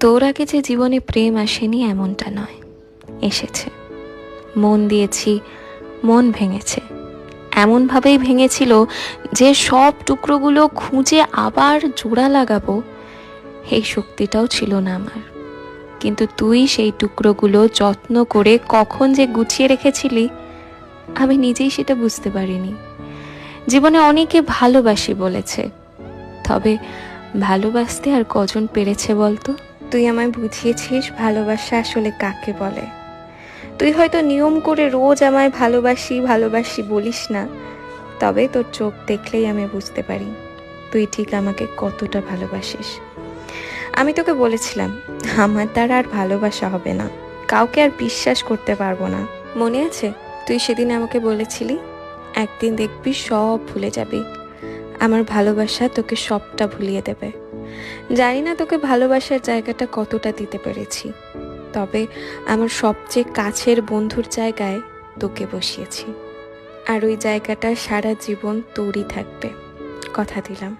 তোর আগে যে জীবনে প্রেম আসেনি এমনটা নয়, এসেছে। মন দিয়েছি, মন ভেঙেছে। এমনভাবেই ভেঙেছিল যে সব টুকরোগুলো খুঁজে আবার জোড়া লাগাবো এই শক্তিটাও ছিল না আমার। কিন্তু তুই সেই টুকরোগুলো যত্ন করে কখন যে গুছিয়ে রেখেছিলি আমি নিজেই সেটা বুঝতে পারিনি। জীবনে অনেকে ভালোবাসি বলেছে, তবে ভালোবাসতে আর কজন পেরেছে বলতো? তুই আমায় বুঝিয়েছিস ভালোবাসা আসলে কাকে বলে। তুই হয়তো নিয়ম করে রোজ আমায় ভালোবাসি ভালোবাসি বলিস না, তবে তোর চোখ দেখলেই আমি বুঝতে পারি তুই ঠিক আমাকে কতটা ভালোবাসিস। আমি তোকে বলেছিলাম আমার দ্বারা আর ভালোবাসা হবে না, কাউকে আর বিশ্বাস করতে পারবো না। মনে আছে তুই সেদিন আমাকে বলেছিলি একদিন দেখবি সব ভুলে যাবি, আমার ভালোবাসা তোকে সবটা ভুলিয়ে দেবে। জানি না তোকে ভালোবাসার জায়গাটা কতটা দিতে পেরেছি, তবে আমার সবচেয়ে কাছের বন্ধুর জায়গায় তোকে বসিয়েছি। আর ওই জায়গাটা সারা জীবন তোরই থাকবে, কথা দিলাম।